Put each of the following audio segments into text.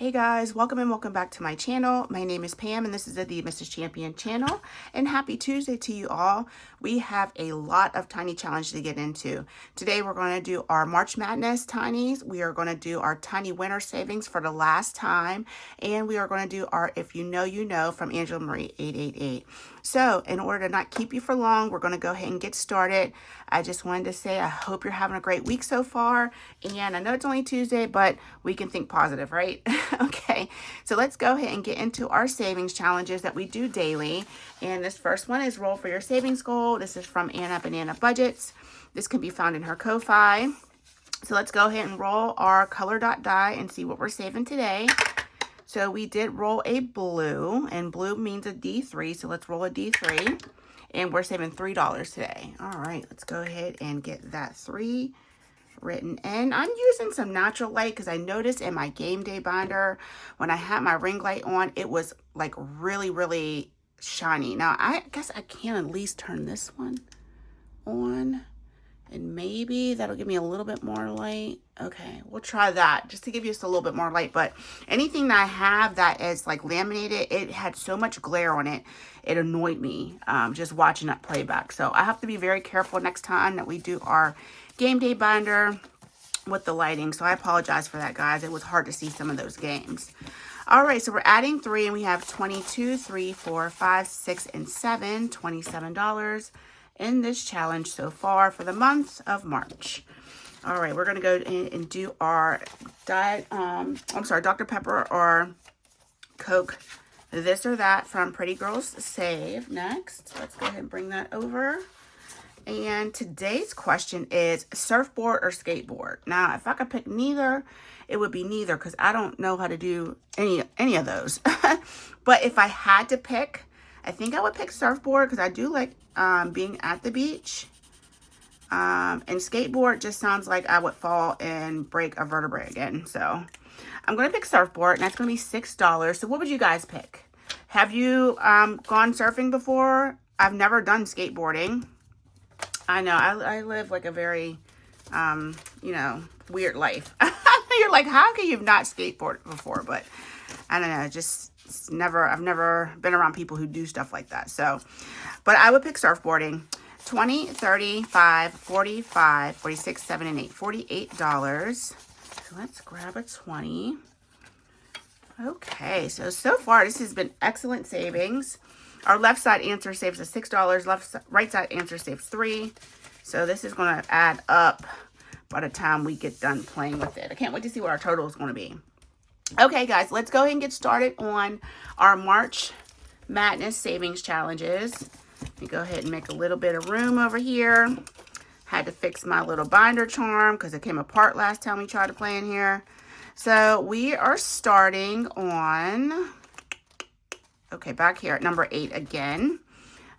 Hey guys, welcome and welcome back to my channel. My name is Pam and this is the Mrs. Champion channel, and happy Tuesday to you all. We have a lot of tiny challenges to get into. Today we're going to do our March Madness tinies. We are going to do our tiny winter savings for the last time, and we are going to do our If You Know You Know from Angela Marie 888. So in order to not keep you for long, we're going to go ahead and get started. I just wanted to say I hope you're having a great week so far, and I know it's only Tuesday, but we can think positive, right? Okay, so let's go ahead and get into our savings challenges that we do daily. And this first one is Roll for Your Savings Goal. This is from Anna Banana Budgets. This can be found in her Ko-Fi. So let's go ahead and roll our color dot die and see what we're saving today. So we did roll a blue, and blue means a D3, so let's roll a D3. And we're saving $3 today. All right, let's go ahead and get that 3 written in. I'm using some natural light because I noticed in my game day binder, when I had my ring light on, it was like really shiny. Now, I guess I can at least turn this one on, and maybe that'll give me a little bit more light. Okay, we'll try that just to give you just a little bit more light. But anything that I have that is like laminated, it had so much glare on it, it annoyed me just watching that playback. So I have to be very careful next time that we do our game day binder with the lighting. So I apologize for that, guys. It was hard to see some of those games. All right, so we're adding 3, and we have 22, 3, 4, 5, 6, and 7, $27 in this challenge so far for the month of March. All right, we're gonna go in and do our Dr. Pepper or Coke, this or that from Pretty Girls Save next. Let's go ahead and bring that over. And today's question is surfboard or skateboard. Now, if I could pick neither, it would be neither because I don't know how to do any of those. But if I had to pick, I think I would pick surfboard because I do like being at the beach. And skateboard just sounds like I would fall and break a vertebrae again. So I'm going to pick surfboard, and that's going to be $6. So what would you guys pick? Have you gone surfing before? I've never done skateboarding. I know, I live like a very, weird life. You're like, how can you not skateboard before? But I don't know, I've never been around people who do stuff like that. So, but I would pick surfboarding. 20, 35, 45, 46, 7, and 8. $48. So let's grab a 20. Okay, so far this has been excellent savings. Our left side answer saves us $6. Right side answer saves $3. So this is going to add up by the time we get done playing with it. I can't wait to see what our total is going to be. Okay, guys, let's go ahead and get started on our March Madness savings challenges. Let me go ahead and make a little bit of room over here. Had to fix my little binder charm because it came apart last time we tried to play in here. So we are starting on... Okay, back here at number 8 again.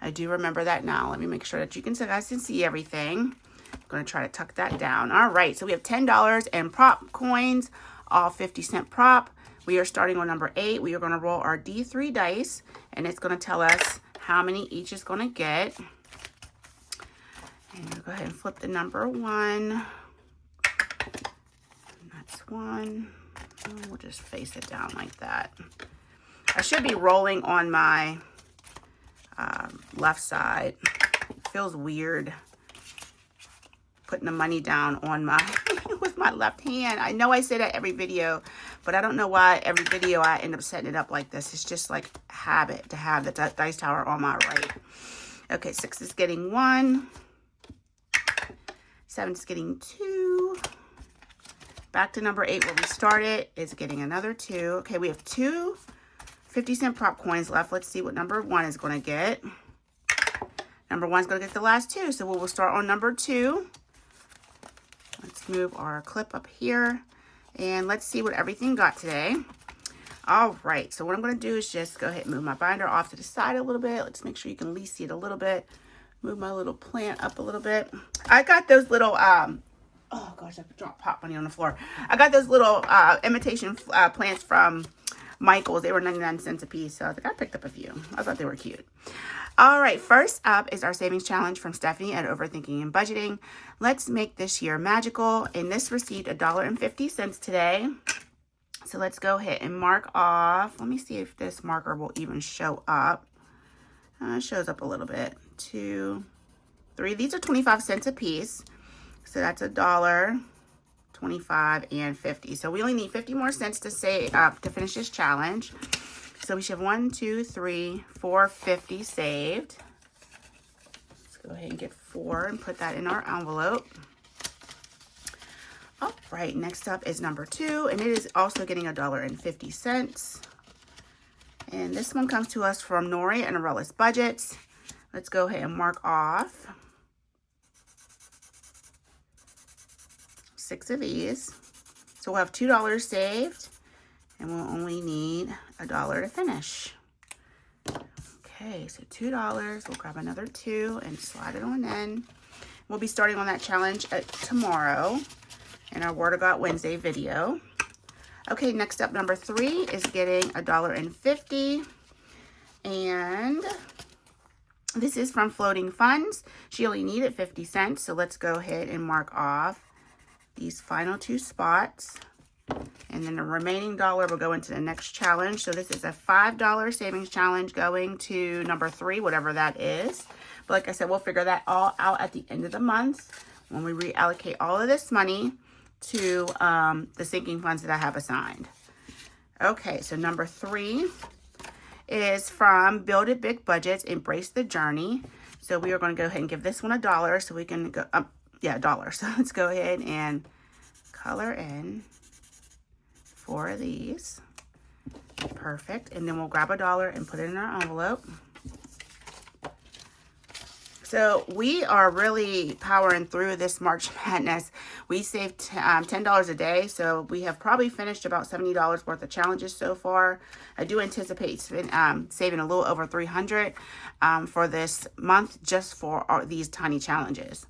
I do remember that now. Let me make sure that you guys can see everything. I'm going to try to tuck that down. All right, so we have $10 and prop coins, all 50-cent prop. We are starting on number 8. We are going to roll our D3 dice, and it's going to tell us how many each is going to get. And we'll go ahead and flip the number 1. That's 1. And we'll just face it down like that. I should be rolling on my left side. It feels weird putting the money down on my with my left hand. I know I say that every video, but I don't know why every video I end up setting it up like this. It's just like habit to have the dice tower on my right. Okay, 6 is getting 1. 7 is getting 2. Back to number 8 where we started is getting another 2. Okay, we have 2 50-cent prop coins left. Let's see what number 1 is going to get. Number 1 is going to get the last 2. So we'll start on number 2. Let's move our clip up here. And let's see what everything got today. All right. So what I'm going to do is just go ahead and move my binder off to the side a little bit. Let's make sure you can at least see it a little bit. Move my little plant up a little bit. I got those little... oh, gosh, I dropped pop money on the floor. I got those little imitation plants from... Michael's. They were 99 cents a piece, so I think I picked up a few. I thought they were cute. All right, first up is our savings challenge from Stephanie at Overthinking and Budgeting. Let's make this year magical. And this received $1.50 today. So let's go ahead and mark off. Let me see if this marker will even show up. It shows up a little bit. 2, 3. These are 25 cents a piece. So that's $1, 25, and 50. So we only need 50 more cents to save to finish this challenge. So we should have 1, 2, 3, 4, 50 saved. Let's go ahead and get 4 and put that in our envelope. All right, next up is number 2, and it is also getting $1.50. And this one comes to us from Nori and Arelis Budgets. Let's go ahead and mark off 6 of these. So we'll have $2 saved, and we'll only need $1 to finish. Okay, so $2. We'll grab another 2 and slide it on in. We'll be starting on that challenge tomorrow in our Word of God Wednesday video. Okay, next up, number 3 is getting $1.50. And this is from Floating Funds. She only needed 50 cents. So let's go ahead and mark off these final 2 spots. And then the remaining $1 will go into the next challenge. So this is a $5 savings challenge going to number 3, whatever that is. But like I said, we'll figure that all out at the end of the month when we reallocate all of this money to the sinking funds that I have assigned. Okay, so number 3 is from Build It Big Budgets, Embrace the Journey. So we are going to go ahead and give this one $1 so we can go, $1. So let's go ahead and color in 4 of these. Perfect. And then we'll grab $1 and put it in our envelope. So we are really powering through this March Madness. We saved $10 a day, so we have probably finished about $70 worth of challenges so far. I do anticipate saving a little over $300 for this month just for these tiny challenges.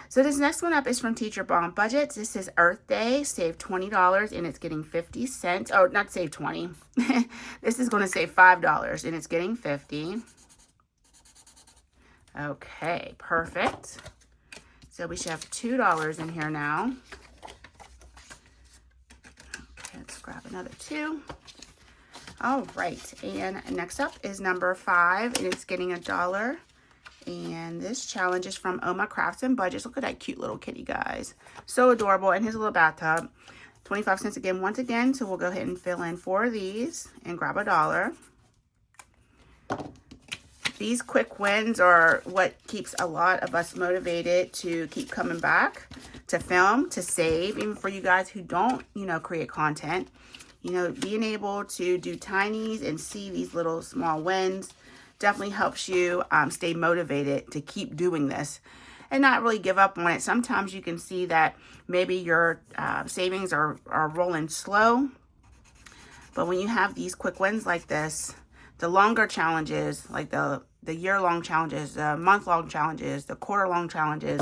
So this next one up is from Teacher Bond Budgets. This is Earth Day, save $20, and it's getting 50 cents. Oh, not save 20. This is going to save $5, and it's getting 50. Okay, perfect. So we should have $2 in here now. Okay, let's grab another 2. All right, and next up is number 5, and it's getting $1. And this challenge is from Oh My Crafts and Budgets. Look at that cute little kitty, guys. So adorable, in his little bathtub. 25 cents again, once again. So we'll go ahead and fill in 4 of these and grab $1. These quick wins are what keeps a lot of us motivated to keep coming back, to film, to save, even for you guys who don't, create content. Being able to do tinies and see these little small wins definitely helps you stay motivated to keep doing this and not really give up on it. Sometimes you can see that maybe your savings are rolling slow, but when you have these quick wins like this, the longer challenges, like the year-long challenges, the month-long challenges, the quarter-long challenges,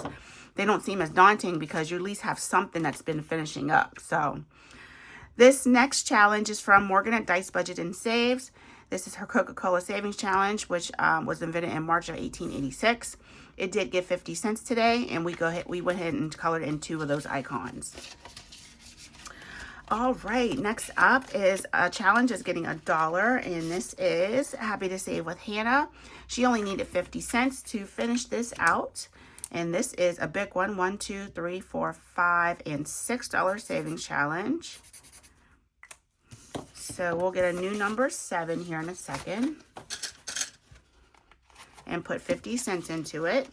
they don't seem as daunting because you at least have something that's been finishing up. So this next challenge is from Morgan at Dice Budget and Saves. This is her Coca-Cola Savings Challenge, which was invented in March of 1886. It did get 50 cents today, and we went ahead and colored in 2 of those icons. All right, next up is a challenge is getting $1, and this is Happy to Save with Hannah. She only needed 50 cents to finish this out, and this is a big one. 1, 2, 3, 4, 5, and $6 savings challenge. So we'll get a new number 7 here in a second and put 50 cents into it.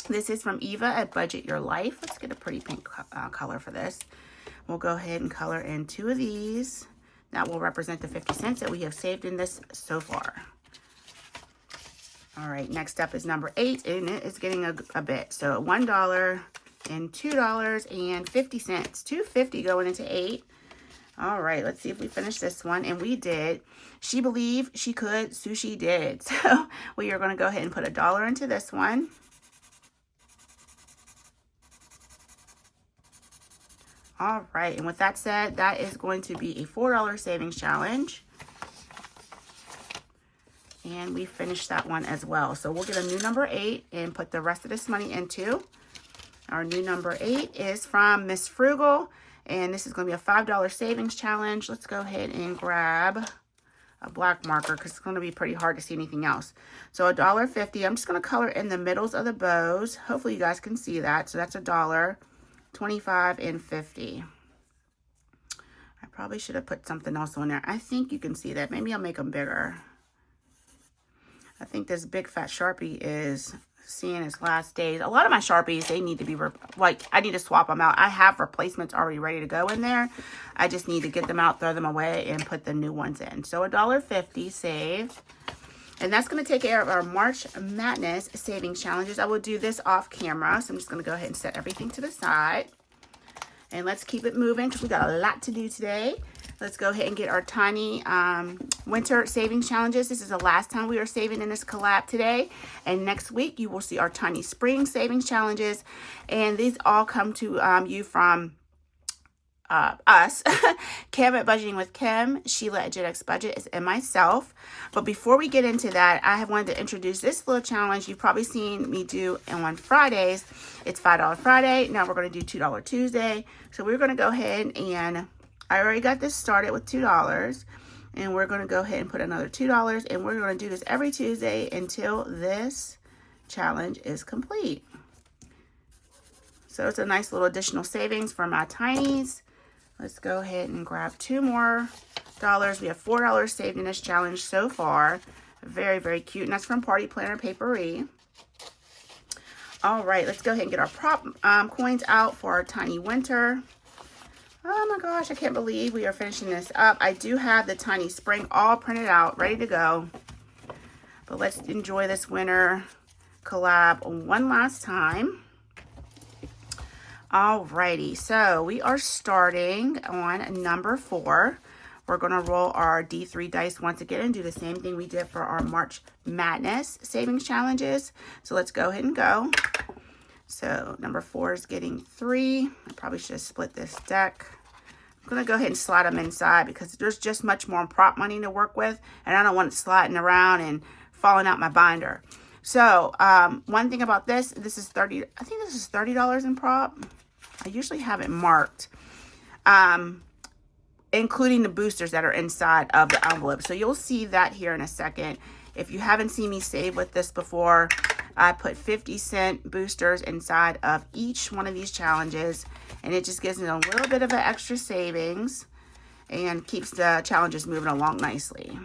This is from Eva at Budget Your Life. Let's get a pretty pink color for this. We'll go ahead and color in 2 of these. That will represent the 50 cents that we have saved in this so far. All right, next up is number 8, and it is getting a bit. So $1 and $2 and 50 cents. $2.50 going into 8. All right, let's see if we finish this one. And we did. She believed she could, so she did. So we are going to go ahead and put $1 into this one. All right, and with that said, that is going to be a $4 savings challenge. And we finished that one as well. So we'll get a new number 8 and put the rest of this money into. Our new number 8 is from Miss Frugal, And this is going to be a $5 savings challenge. Let's go ahead and grab a black marker because it's going to be pretty hard to see anything else. So $1.50. I'm just going to color in the middles of the bows. Hopefully you guys can see that. So that's $1, $25, and $50. I probably should have put something else on there. I think you can see that. Maybe I'll make them bigger. I think this big fat Sharpie is seeing its last days. A lot of my Sharpies, they need to be, I need to swap them out. I have replacements already ready to go in there. I just need to get them out, throw them away, and put the new ones in. So $1.50 save. And that's going to take care of our March Madness savings challenges. I will do this off camera. So I'm just going to go ahead and set everything to the side. And let's keep it moving because we got a lot to do today. Let's go ahead and get our tiny winter savings challenges. This is the last time we are saving in this collab today. And next week, you will see our tiny spring savings challenges. And these all come to you from us, Kim at Budgeting with Kim, Sheila at Gen X Budget, and myself. But before we get into that, I have wanted to introduce this little challenge you've probably seen me do on Fridays. It's $5 Friday. Now we're going to do $2 Tuesday. So we're going to go ahead and I already got this started with $2. And we're going to go ahead and put another $2. And we're going to do this every Tuesday until this challenge is complete. So it's a nice little additional savings for my tinies. Let's go ahead and grab $2 more. We have $4 saved in this challenge so far. Very, very cute. And that's from Party Planner Papery. All right, let's go ahead and get our prop coins out for our tiny winter. Oh my gosh, I can't believe we are finishing this up. I do have the tiny spring all printed out, ready to go. But let's enjoy this winter collab one last time. Alrighty, so we are starting on number 4. We're going to roll our D3 dice once again and do the same thing we did for our March Madness savings challenges. So let's go ahead and go. So number 4 is getting 3. I probably should have split this deck. I'm going to go ahead and slide them inside because there's just much more prop money to work with. And I don't want it sliding around and falling out my binder. So one thing about this is 30. I think this is $30 in prop. I usually have it marked, including the boosters that are inside of the envelope. So you'll see that here in a second. If you haven't seen me save with this before, I put 50-cent boosters inside of each one of these challenges. And it just gives me a little bit of an extra savings and keeps the challenges moving along nicely.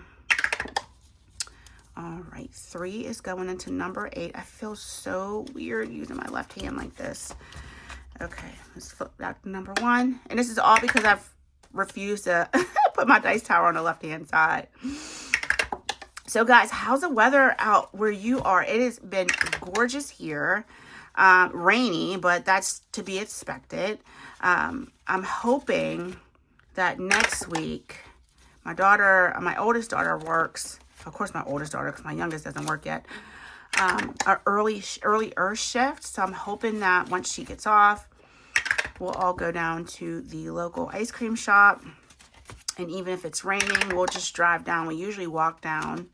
All right, 3 is going into number 8. I feel so weird using my left hand like this. Okay, let's flip back to number 1. And this is all because I've refused to put my dice tower on the left-hand side. So, guys, how's the weather out where you are? It has been gorgeous here. Rainy, but that's to be expected. I'm hoping that next week, my oldest daughter works. Of course, my oldest daughter, because my youngest doesn't work yet. Our early shift. So I'm hoping that once she gets off, we'll all go down to the local ice cream shop. And even if it's raining, we'll just drive down. We usually walk down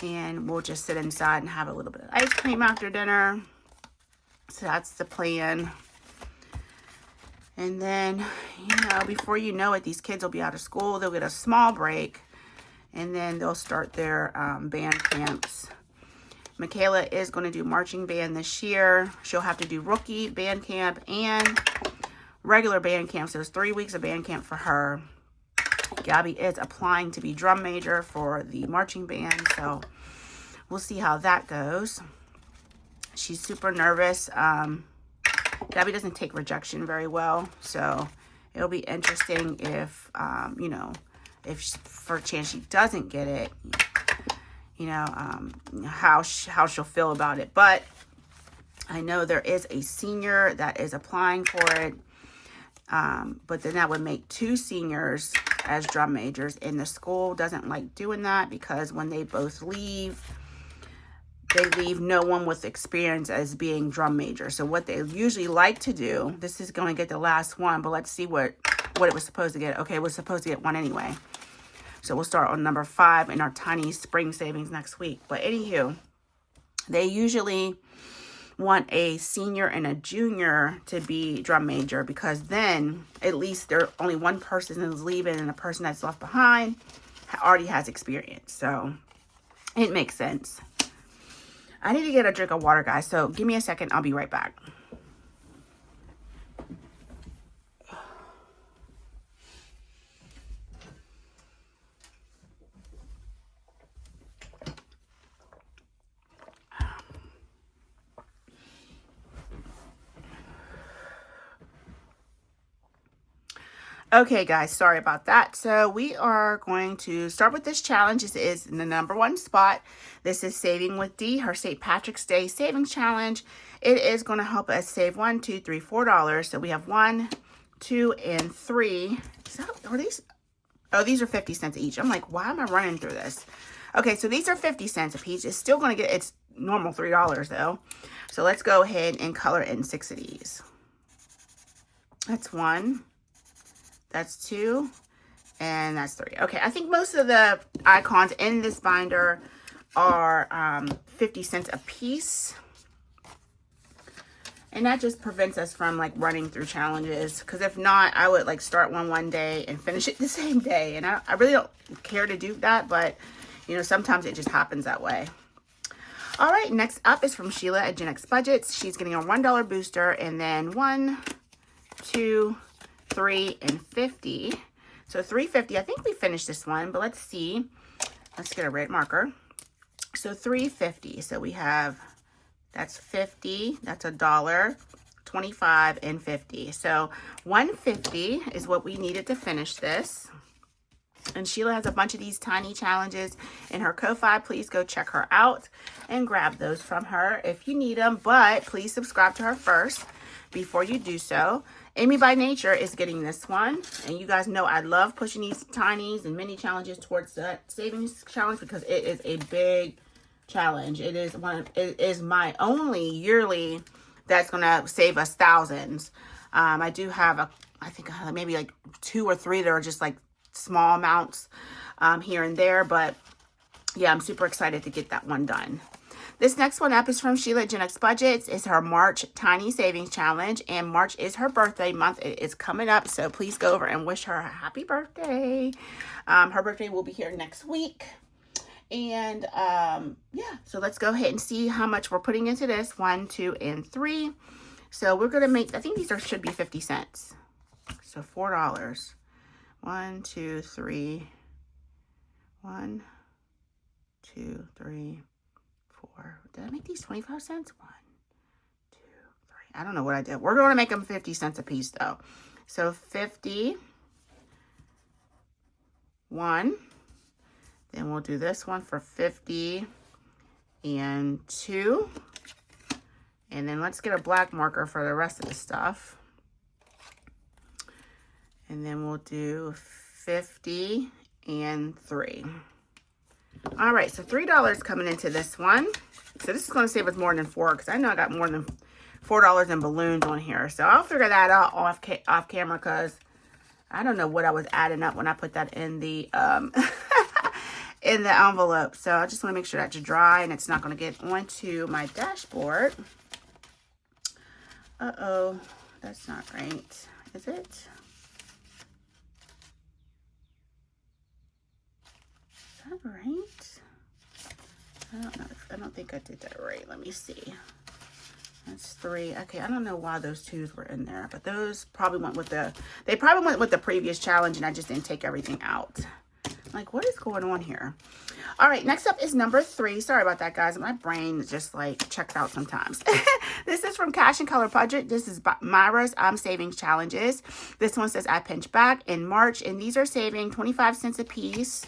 and we'll just sit inside and have a little bit of ice cream after dinner. So that's the plan. And then, before you know it, these kids will be out of school. They'll get a small break. And then they'll start their band camps. Michaela is going to do marching band this year. She'll have to do rookie band camp and regular band camp. So it's 3 weeks of band camp for her. Gabby is applying to be drum major for the marching band. So we'll see how that goes. She's super nervous. Gabby doesn't take rejection very well. So it'll be interesting if, if for a chance she doesn't get it, how she'll feel about it. But I know there is a senior that is applying for it. But then that would make 2 seniors as drum majors. And the school doesn't like doing that because when they both leave, they leave no one with experience as being drum major. So what they usually like to do, this is going to get the last one, but let's see what it was supposed to get. Okay, it was supposed to get 1 anyway. So we'll start on number 5 in our tiny spring savings next week. But anywho, they usually want a senior and a junior to be drum major, because then at least there only one person is leaving and the person that's left behind already has experience. So it makes sense. I need to get a drink of water, guys, so give me a second. I'll be right back. Okay, guys, sorry about that. So we are going to start with this challenge. This is in the #1 spot. This is Saving with D, her St. Patrick's Day Savings Challenge. It is going to help us save $1, $2, $3, $4. So we have 1, 2, and 3. Are these? Oh, these are 50 cents each. I'm like, why am I running through this? Okay, so these are 50 cents a piece. It's still going to get its normal $3 though. So let's go ahead and color in 6 of these. That's 1. That's 2, and that's 3. Okay, I think most of the icons in this binder are 50 cents a piece. And that just prevents us from like running through challenges. Because if not, I would like start one day and finish it the same day. And I really don't care to do that, but you know, sometimes it just happens that way. All right, next up is from Sheila at Gen X Budgets. She's getting a $1 booster, and then 1, 2, 3, and 50. So 350. I think we finished this one, but let's see. Let's get a red marker. So 350. So we have, that's 50. That's $1, 25, and 50. So 150 is what we needed to finish this. And Sheila has a bunch of these tiny challenges in her Ko-Fi. Please go check her out and grab those from her if you need them. But please subscribe to her first before you do so. Amy by Nature is getting this one. And you guys know I love pushing these tinies and mini challenges towards the savings challenge because it is a big challenge. It is my only yearly that's going to save us thousands. I do have I think maybe like 2 or 3 that are just like small amounts here and there. But yeah, I'm super excited to get that one done. This next one up is from Sheila at Gen X Budgets. It's her March Tiny Savings Challenge, and March is her birthday month. It is coming up, so please go over and wish her a happy birthday. Her birthday will be here next week. And yeah, so let's go ahead and see how much we're putting into this. 1, 2, and 3. So we're going to make, I think these should be 50 cents. So $4. 1, 2, 3. 1, 2, 3. Did I make these 25 cents? 1, 2, 3. I don't know what I did. We're going to make them 50 cents a piece though. So 50. 1. Then we'll do this one for 50 and 2. And then let's get a black marker for the rest of the stuff. And then we'll do 50 and 3. All right, so $3 coming into this one. So this is going to save us more than 4 because I know I got more than $4 in balloons on here. So I'll figure that out off camera because I don't know what I was adding up when I put that in the in the envelope. So I just want to make sure that's dry and it's not going to get onto my dashboard. Uh-oh, that's not right. Is it? Is that right? I don't know. I don't think I did that right. Let me see. That's 3. Okay, I don't know why those 2s were in there, but those probably went with they probably went with the previous challenge and I just didn't take everything out. Like, what is going on here? All right, next up is number 3. Sorry about that, guys. My brain just like checks out sometimes. This is from Cash and Color Budget. This is Myra's Savings Challenges. This one says I pinch back in March, and these are saving 25 cents a piece.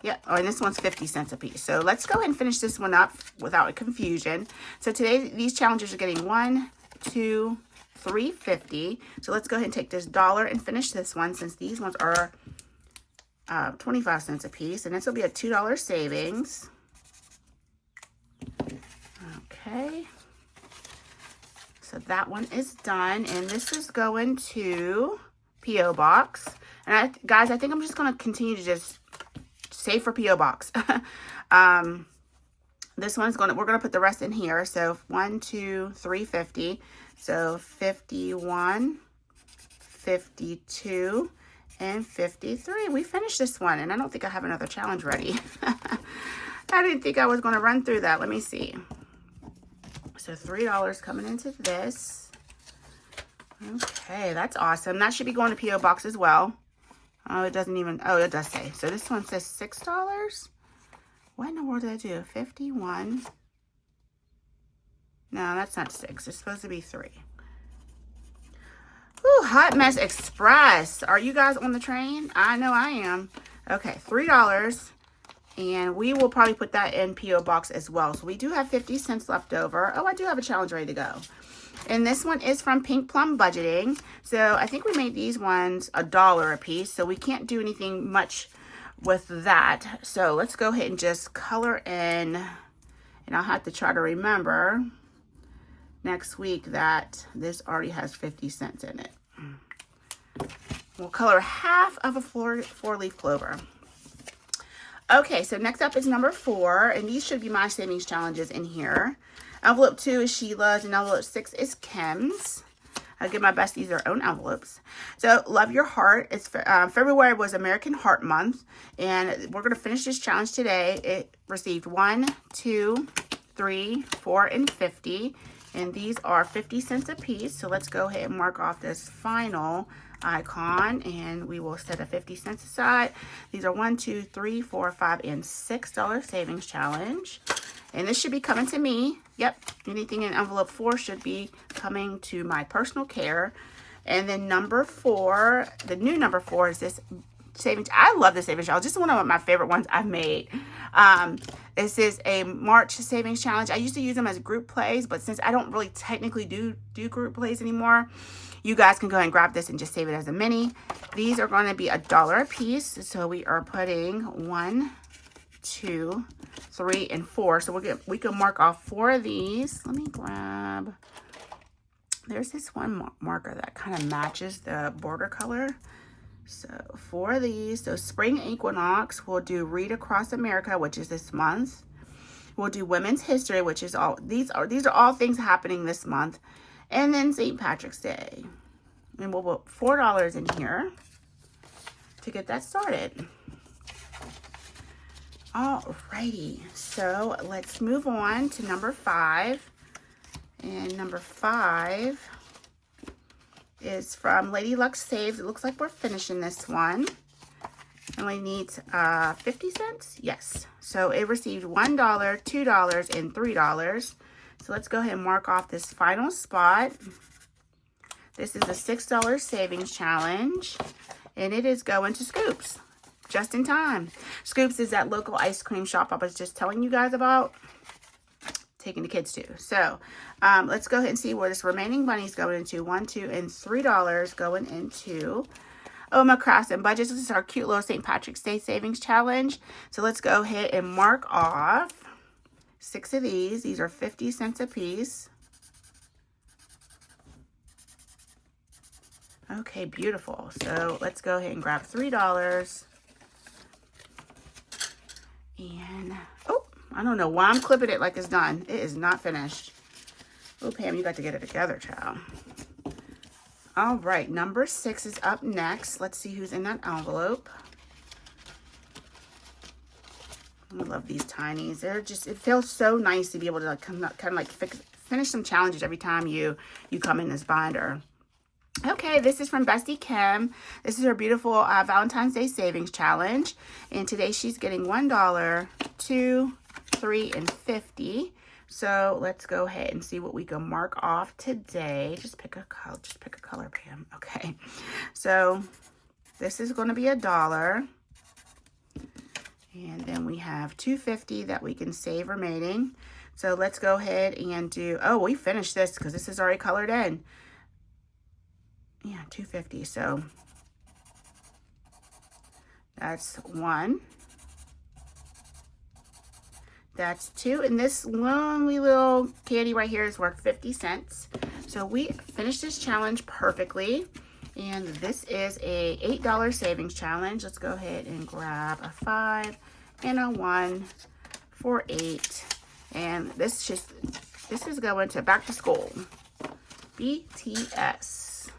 Yeah, oh, and this one's 50 cents a piece. So let's go ahead and finish this one up without confusion. So today, these challenges are getting 1, 2, 3, 50. So let's go ahead and take this $1 and finish this one since these ones are 25 cents a piece. And this will be a $2 savings. Okay. So that one is done. And this is going to P.O. Box. And guys, I think I'm just going to continue to just save for P.O. Box. This one's we're gonna put the rest in here. So 1, 2, 3, 50. So 51, 52, and 53. We finished this one, and I don't think I have another challenge ready. I didn't think I was gonna run through that. Let me see. So $3 coming into this. Okay, that's awesome. That should be going to P.O. Box as well. Oh, it doesn't even, oh, it does say. So this one says $6. What in the world did I do? 51. No, that's not 6. It's supposed to be 3. Ooh, Hot Mess Express. Are you guys on the train? I know I am. Okay, $3. And we will probably put that in P.O. Box as well. So we do have 50 cents left over. Oh, I do have a challenge ready to go. And this one is from Pink Plum Budgeting. So I think we made these ones $1 a piece. So we can't do anything much with that. So let's go ahead and just color in. And I'll have to try to remember next week that this already has 50 cents in it. We'll color half of a four-leaf clover. Okay, so next up is number 4. And these should be my savings challenges in here. Envelope 2 is Sheila's, and envelope 6 is Kim's. I'll give my besties their own envelopes. So, Love Your Heart. It's February was American Heart Month, and we're going to finish this challenge today. It received 1, 2, 3, 4, and 50, and these are 50 cents a piece. So, let's go ahead and mark off this final icon, and we will set a 50 cents aside. These are 1, 2, 3, 4, 5, and $6 savings challenge. And this should be coming to me. Yep, anything in envelope 4 should be coming to my personal care. And then number 4, the new number 4 is this savings. I love this savings challenge. This is one of my favorite ones I've made. This is a March savings challenge. I used to use them as group plays, but since I don't really technically do group plays anymore, you guys can go ahead and grab this and just save it as a mini. These are going to be $1 a piece. So we are putting 1, 2, 3, and 4. So we can mark off 4 of these. Let me grab. There's this one marker that kind of matches the border color. So 4 of these. So Spring Equinox. We'll do Read Across America, which is this month. We'll do Women's History, which is all these are all things happening this month. And then St. Patrick's Day. And we'll put $4 in here to get that started. Alrighty, so let's move on to number 5. And number 5 is from Lady Luck Saves. It looks like we're finishing this one. Only needs 50 cents? Yes. So it received $1, $2, and $3. So let's go ahead and mark off this final spot. This is a $6 savings challenge, and it is going to Scoops. Just in time. Scoops is that local ice cream shop I was just telling you guys about. Taking the kids to. So, let's go ahead and see where this remaining money is going into. $1, $2, and $3 going into Oma Crafts and Budgets. This is our cute little St. Patrick's Day savings challenge. So let's go ahead and mark off 6 of these. These are 50 cents a piece. Okay, beautiful. So let's go ahead and grab $3. And, oh, I don't know why I'm clipping it like it's done. It is not finished. Oh, Pam, you got to get it together, child. All right, number 6 is up next. Let's see who's in that envelope. I love these tinies. They're just, it feels so nice to be able to like, kind of like finish some challenges every time you come in this binder. Okay, this is from Bestie Kim. This is her beautiful Valentine's Day Savings Challenge. And today she's getting $1, $2, $3, and $50. So let's go ahead and see what we can mark off today. Just pick a color, Pam. Okay. So this is going to be $1. And then we have $2.50 that we can save remaining. So let's go ahead and do, oh, we finished this because this is already colored in. Yeah, $2.50. So that's 1. That's 2. And this lonely little candy right here is worth 50 cents. So we finished this challenge perfectly. And this is a $8 savings challenge. Let's go ahead and grab a 5 and a 1 for $8. And this is going to back to school. BTS.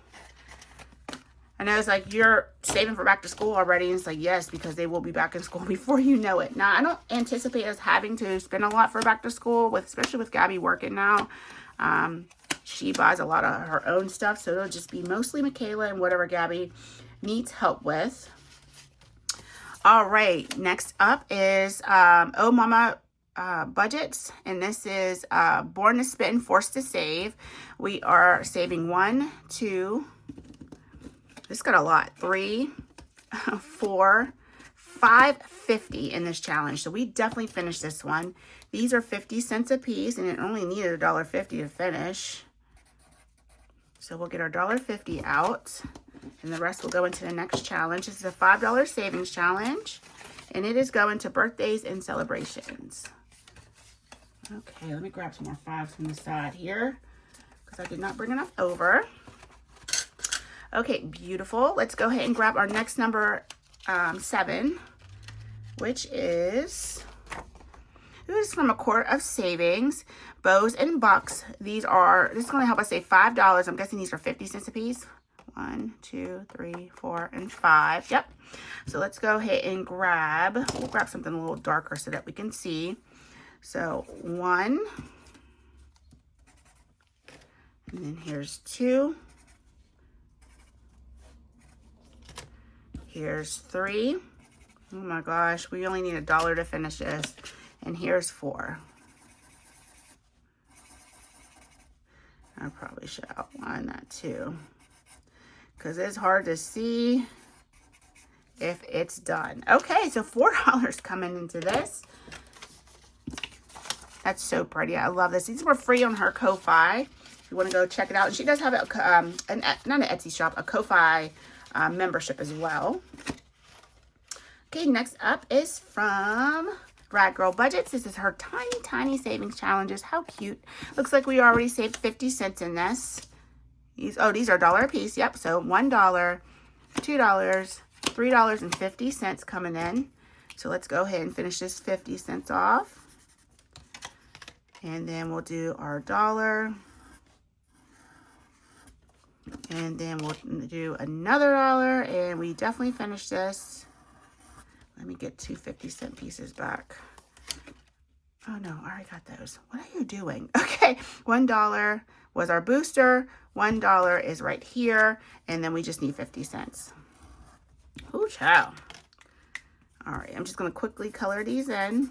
I know it's like you're saving for back to school already. And it's like, yes, because they will be back in school before you know it. Now, I don't anticipate us having to spend a lot for back to school, especially with Gabby working now. She buys a lot of her own stuff, so it'll just be mostly Michaela and whatever Gabby needs help with. All right, next up is Oh Mama budgets, and this is Born to Spend, Forced to Save. We are saving 1, 2, this got a lot, 3, 4, 5.50 in this challenge. So we definitely finished this one. These are 50 cents a piece, and it only needed $1.50 to finish. So we'll get our $1.50 out, and the rest will go into the next challenge. This is a $5 savings challenge, and it is going to birthdays and celebrations. Okay, let me grab some more 5s from the side here, because I did not bring enough over. Okay, beautiful. Let's go ahead and grab our next number 7, which is... This is from a Quart of Savings, Bows and Bucks. This is going to help us save $5. I'm guessing these are 50 cents a piece. 1, 2, 3, 4, and 5. Yep. So let's go ahead and we'll grab something a little darker so that we can see. So 1. And then here's 2. Here's 3. Oh my gosh, we only need $1 to finish this. And here's 4. I probably should outline that too, because it's hard to see if it's done. Okay, so $4 coming into this. That's so pretty. I love this. These were free on her Ko-Fi. If you want to go check it out. And she does have not an Etsy shop, a Ko-Fi membership as well. Okay, next up is from Rad Girl Budgets. This is her tiny savings challenges. How cute. Looks like we already saved 50 cents in this. These are $1 a piece. Yep, so $1, $2, $3.50 coming in. So let's go ahead and finish this 50 cents off. And then we'll do our $1. And then we'll do another $1. And we definitely finished this. Let me get 2 50-cent pieces back. Oh no, I already got those. What are you doing? Okay, $1 was our booster. $1 is right here. And then we just need 50 cents. Ooh, child. All right, I'm just going to quickly color these in.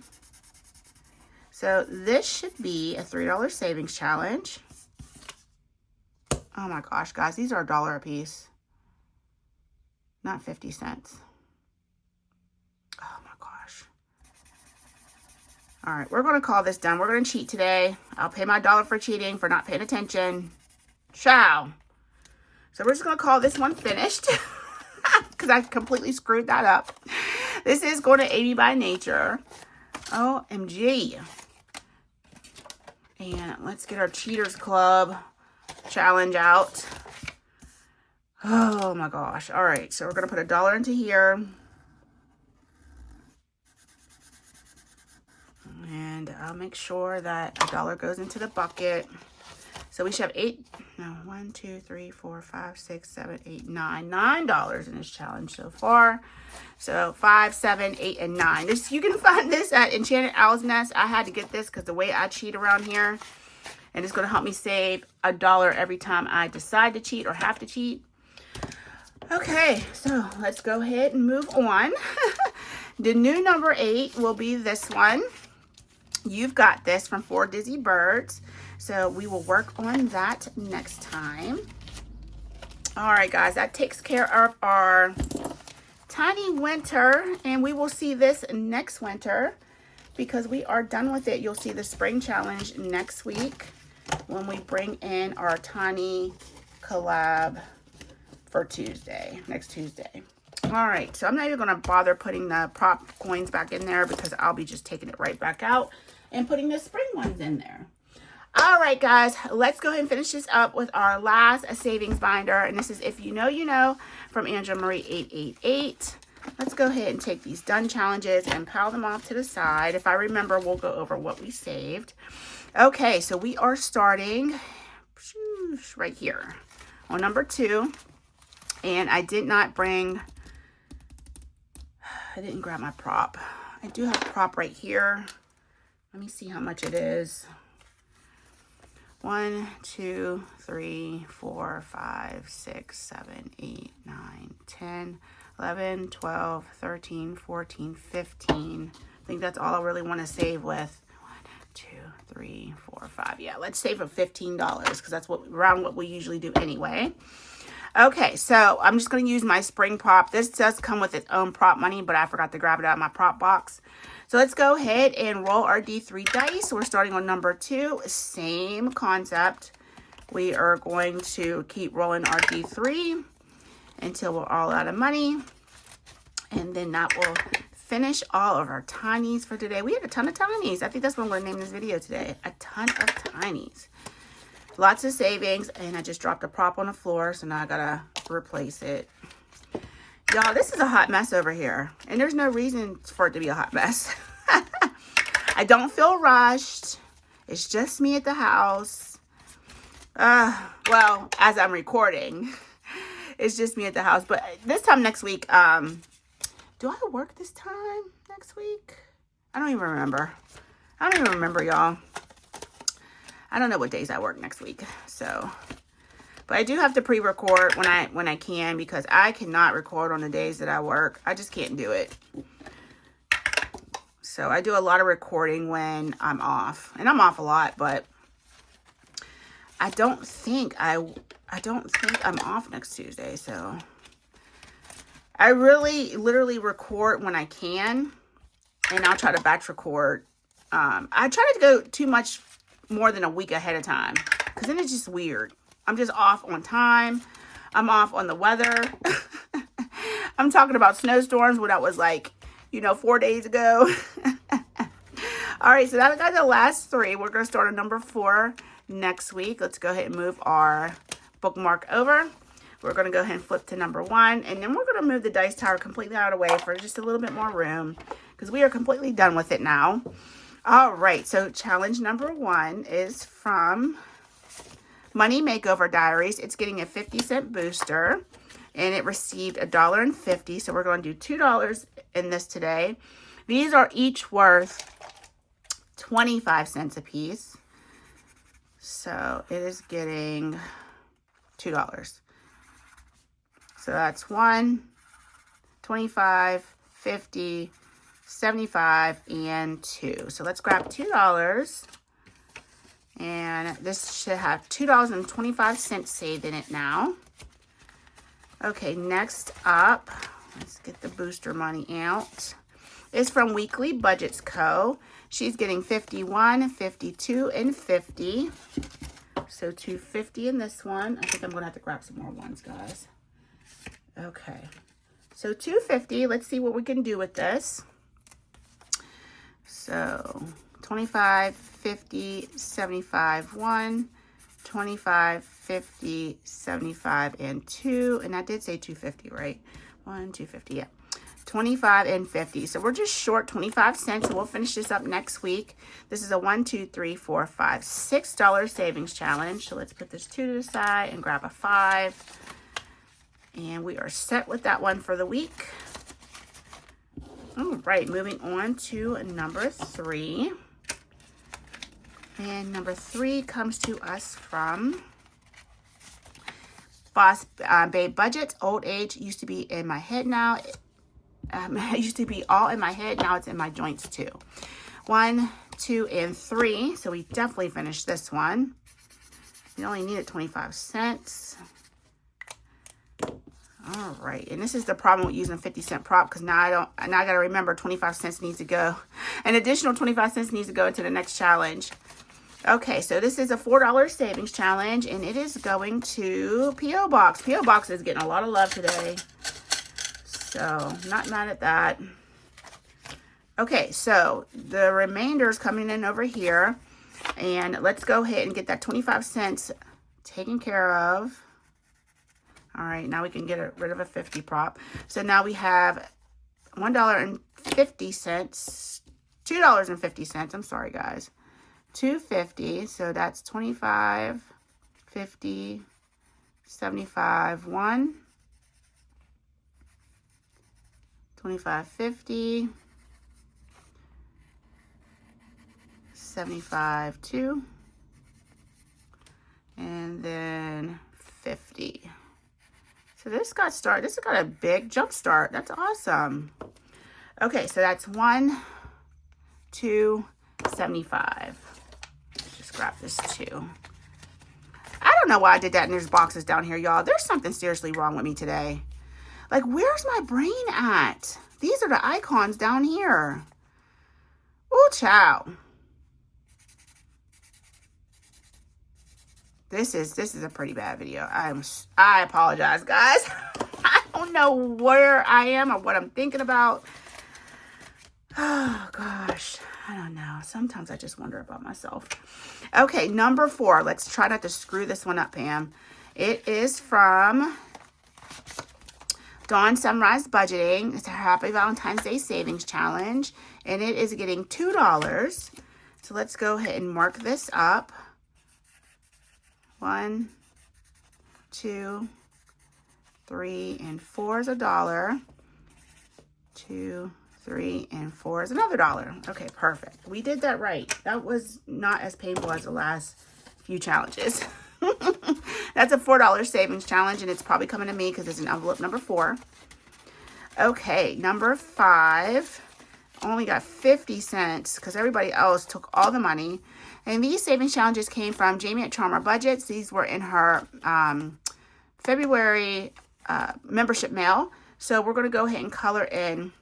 So this should be a $3 savings challenge. Oh my gosh, guys, these are $1 a piece. Not 50 cents. Oh my gosh. All right, we're going to call this done. We're going to cheat today. I'll pay my $1 for cheating, for not paying attention. Ciao. So we're just going to call this one finished because I completely screwed that up. This is going to AB by Nature. OMG. And let's get our Cheaters Club challenge out. Oh my gosh. All right, so we're going to put $1 into here. And I'll make sure that $1 goes into the bucket. So we should have 1, 2, 3, 4, 5, 6, 7, 8, 9. $9 in this challenge so far. So 5, 7, 8, and 9. You can find this at Enchanted Owl's Nest. I had to get this because the way I cheat around here. And it's going to help me save $1 every time I decide to cheat or have to cheat. Okay, so let's go ahead and move on. The new number 8 will be this one. You've Got This from 4 Dizzy Birds. So we will work on that next time. All right, guys, that takes care of our tiny winter. And we will see this next winter because we are done with it. You'll see the spring challenge next week when we bring in our tiny collab for next Tuesday. All right, so I'm not even going to bother putting the prop coins back in there because I'll be just taking it right back out and putting the spring ones in there. All right, guys, let's go ahead and finish this up with our last savings binder. And this is If You Know, You Know from Angela Marie 888. let's go ahead and take these done challenges and pile them off to the side. If I remember, we'll go over what we saved. Okay, so we are starting right here on number 2. And I did not bring, I didn't grab my prop. I do have a prop right here. Let me see how much it is. 1, 2, 3, 4, 5, 6, 7, 8, 9, 10, 11, 12, 13, 14, 15. I think that's all I really want to save with. 1, 2, 3, 4, 5. Yeah, let's save for $15 because that's around what we usually do anyway. Okay, so I'm just going to use my spring prop. This does come with its own prop money, but I forgot to grab it out of my prop box. So let's go ahead and roll our D3 dice. So we're starting on number 2. Same concept. We are going to keep rolling our D3 until we're all out of money. And then that will finish all of our tinies for today. We had a ton of tinies. I think that's what I'm going to name this video today. A ton of tinies. Lots of savings, and I just dropped a prop on the floor, so now I gotta replace it. Y'all, this is a hot mess over here, and there's no reason for it to be a hot mess. I don't feel rushed. It's just me at the house. Well, as I'm recording, it's just me at the house. But this time next week, do I work this time next week? I don't even remember. I don't even remember, y'all. I don't know what days I work next week, so, but I do have to pre-record when I can, because I cannot record on the days that I work. I just can't do it. So I do a lot of recording when I'm off, and I'm off a lot, but I don't think I'm off next Tuesday. So I really literally record when I can, and I'll try to batch record. I try to go too much more than a week ahead of time, because then it's just weird. I'm just off on time. I'm off on the weather. I'm talking about snowstorms when that was like, 4 days ago. All right, so that got the last 3. We're going to start on number 4 next week. Let's go ahead and move our bookmark over. We're going to go ahead and flip to number 1, and then we're going to move the dice tower completely out of the way for just a little bit more room, because we are completely done with it now. All right, so challenge number 1 is from Money Makeover Diaries. It's getting a 50-cent booster, and it received $1.50. So we're going to do $2 in this today. These are each worth 25 cents a piece. So it is getting $2. So that's 1, 25, 50, 75, and 2. So let's grab $2. And this should have $2.25 saved in it now. Okay, next up, let's get the booster money out. It's from Weekly Budgets Co. She's getting 51, 52, and 50. So $2.50 in this one. I think I'm going to have to grab some more ones, guys. Okay. So $2.50. Let's see what we can do with this. So 25, 50, 75, 1, 25, 50, 75, and 2. And I did say $2.50, right? 1, 2.50, yeah. 25 and 50. So we're just short 25 cents. So we'll finish this up next week. This is a $6 savings challenge. So let's put this 2 to the side and grab a 5. And we are set with that one for the week. All right, moving on to number 3. And number 3 comes to us from Boss Babe Budgets. Old age used to be in my head now. It used to be all in my head. Now it's in my joints too. 1, 2, and 3. So we definitely finished this one. We only needed 25 cents. All right, and this is the problem with using a 50-cent prop, because now I got to remember 25 cents needs to go. An additional 25 cents needs to go into the next challenge. Okay, so this is a $4 savings challenge, and it is going to P.O. Box. P.O. Box is getting a lot of love today, so not mad at that. Okay, so the remainder is coming in over here, and let's go ahead and get that 25 cents taken care of. All right, now we can get rid of a 50 prop. So now we have $1.50, $2.50. I'm sorry, guys. $2.50. So that's 25, 50, 75, 1, 25, 50, 75, 2, and then 50. So this got a big jump start. That's awesome. Okay, so that's 1, 2, 75. Let's just grab this 2. I don't know why I did that and there's boxes down here, y'all. There's something seriously wrong with me today. Like, where's my brain at? These are the icons down here. Ooh, child. This is a pretty bad video. I apologize, guys. I don't know where I am or what I'm thinking about. Oh, gosh. I don't know. Sometimes I just wonder about myself. Okay, number 4. Let's try not to screw this one up, Pam. It is from Dawn Sunrise Budgeting. It's a Happy Valentine's Day Savings Challenge. And it is getting $2. So let's go ahead and mark this up. 1, 2, 3, and 4 is $1. 2, 3, and 4 is another $1. Okay, perfect. We did that right. That was not as painful as the last few challenges. That's a $4 savings challenge, and it's probably coming to me because it's in envelope number 4. Okay, number 5. Only got 50 cents because everybody else took all the money. And these savings challenges came from Jamie at Charmer Budgets. These were in her February membership mail. So we're going to go ahead and color in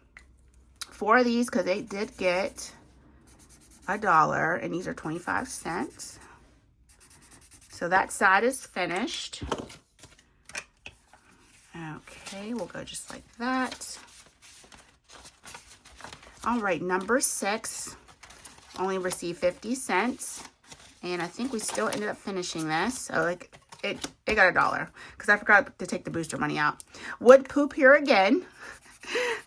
4 of these because they did get $1. And these are 25 cents. So that side is finished. Okay, we'll go just like that. All right, number 6. Only received 50 cents. And I think we still ended up finishing this. So like it got $1 because I forgot to take the booster money out. Wood poop here again.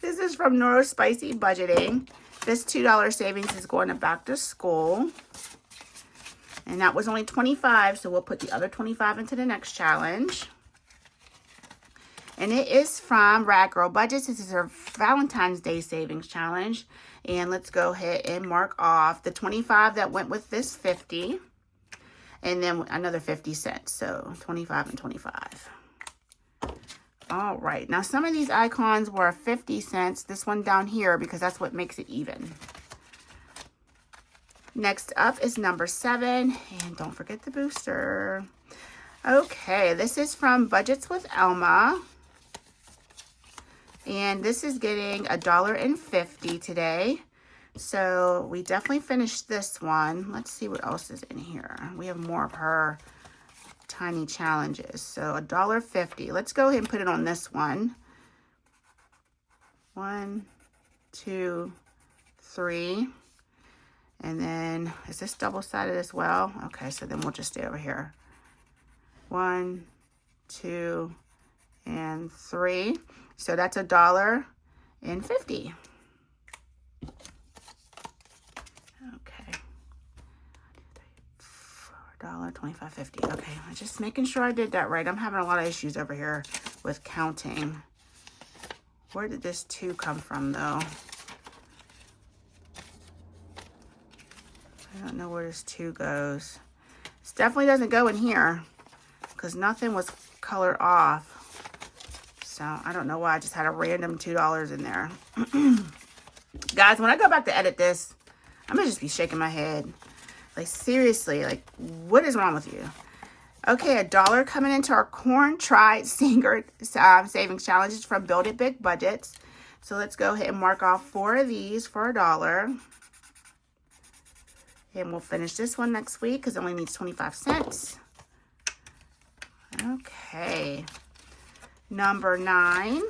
This is from Neurospicy Budgeting. This $2 savings is going to back to school. And that was only 25, so we'll put the other 25 into the next challenge. And it is from Rad Girl Budgets. This is her Valentine's Day Savings Challenge. And let's go ahead and mark off the 25 that went with this 50. And then another 50 cents. So 25 and 25. All right. Now some of these icons were 50 cents. This one down here because that's what makes it even. Next up is number 7. And don't forget the booster. Okay. This is from Budgets with Elma. And this is getting $1.50 today. So we definitely finished this one. Let's see what else is in here. We have more of her tiny challenges. So $1.50. Let's go ahead and put it on this one. 1, 2, 3. And then is this double-sided as well? Okay, so then we'll just stay over here. 1, 2, and 3. So that's $1.50. Okay. $4, 25, 50. Okay, I'm just making sure I did that right. I'm having a lot of issues over here with counting. Where did this 2 come from, though? I don't know where this 2 goes. This definitely doesn't go in here because nothing was colored off. So I don't know why I just had a random $2 in there. Guys, when I go back to edit this, I'm going to just be shaking my head. Like, seriously, like, what is wrong with you? Okay, $1 coming into our Corn Tried Singer Savings Challenges from Build It Big Budgets. So let's go ahead and mark off 4 of these for $1. And we'll finish this one next week because it only needs 25 cents. Okay. Number 9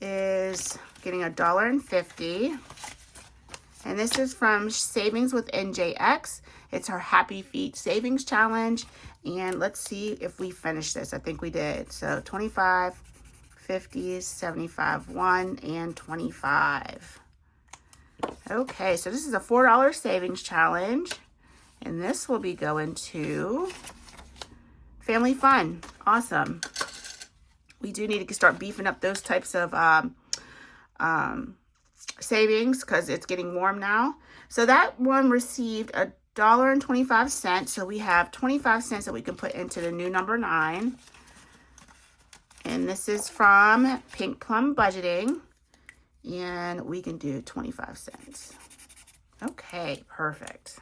is getting $1.50. And this is from Savings with NJX. It's her Happy Feet Savings Challenge. And let's see if we finished this. I think we did. So 25, 50, 75, 1, and 25. Okay, so this is a $4 savings challenge, and this will be going to Family Fun. Awesome. We do need to start beefing up those types of savings because it's getting warm now. So that one received $1.25. So we have 25 cents that we can put into the new number 9. And this is from Pink Plum Budgeting. And we can do 25 cents. Okay, perfect.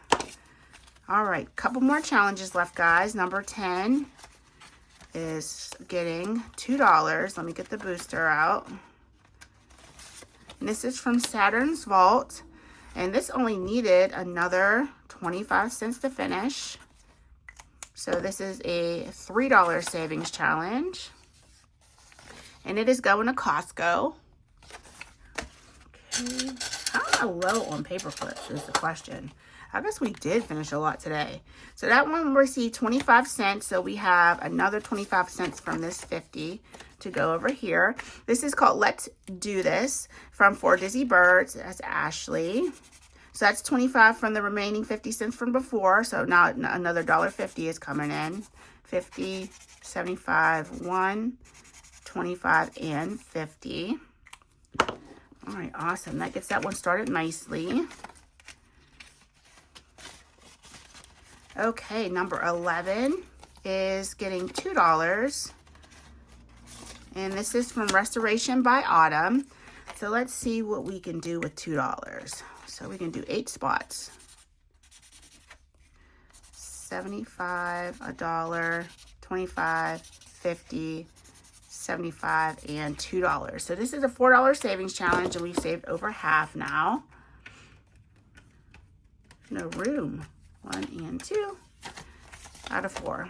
All right, couple more challenges left, guys. Number 10 is getting $2. Let me get the booster out. And this is from Saturn's Vault. And this only needed another 25 cents to finish. So this is a $3 savings challenge. And it is going to Costco. Okay. How am I low on paper clips is the question. I guess we did finish a lot today. So that one received 25 cents. So we have another 25 cents from this 50 to go over here. This is called Let's Do This from For Dizzy Birds. That's Ashley. So that's 25 from the remaining 50 cents from before. So now another $1.50 is coming in. 50, 75, 1, 25, and 50. All right, awesome. That gets that one started nicely. Okay, number 11 is getting $2. And this is from Restoration by Autumn. So let's see what we can do with $2. So we can do 8 spots. 75, $1, 25, 50, 75, and $2. So this is a $4 savings challenge, and we've saved over half now. No room. 1 and 2 out of 4.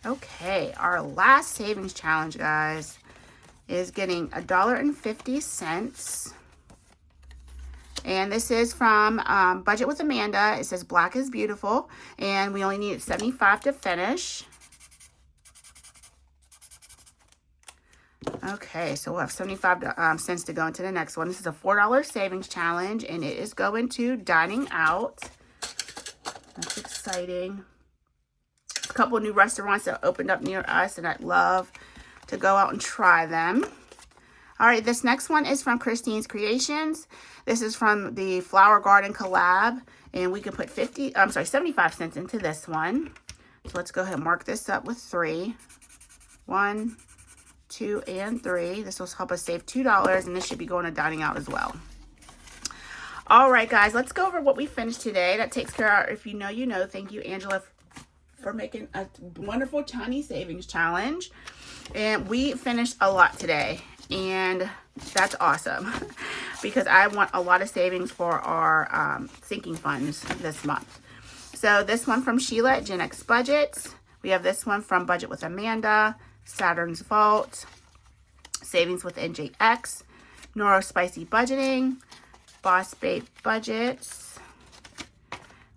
Okay, our last savings challenge, guys, is getting $1.50. And this is from Budget with Amanda. It says Black is Beautiful, and we only needed 75 to finish. Okay, so we'll have 75 cents to go into the next one. This is a $4 savings challenge, and it is going to Dining Out. That's exciting. A couple of new restaurants that opened up near us, and I'd love to go out and try them. All right, this next one is from Christine's Creations. This is from the Flower Garden Collab, and we can put 75 cents into this one. So let's go ahead and mark this up with 3. 1, 2, and 3. This will help us save $2, and this should be going to Dining Out as well. All right, guys, let's go over what we finished today. That takes care of, if you know, you know. Thank you, Angela, for making a wonderful tiny savings challenge. And we finished a lot today, and that's awesome because I want a lot of savings for our sinking funds this month. So this one from Sheila at Gen X Budgets. We have this one from Budget with Amanda, Saturn's Vault, Savings with NJX, Neuro Spicy Budgeting, Boss Babe Budgets.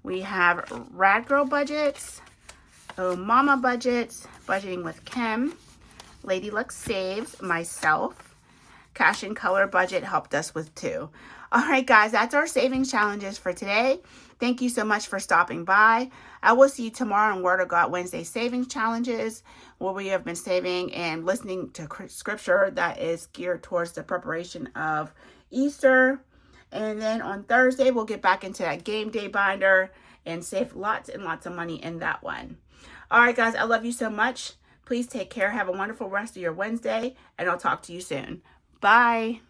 We have Rad Girl Budgets, Oh Mama Budgets, Budgeting with Kim, Lady Luck Saves, myself. Cash and Color Budget helped us with 2. All right, guys, that's our savings challenges for today. Thank you so much for stopping by. I will see you tomorrow on Word of God Wednesday savings challenges, where we have been saving and listening to scripture that is geared towards the preparation of Easter. And then on Thursday, we'll get back into that game day binder and save lots and lots of money in that one. All right, guys, I love you so much. Please take care. Have a wonderful rest of your Wednesday, and I'll talk to you soon. Bye.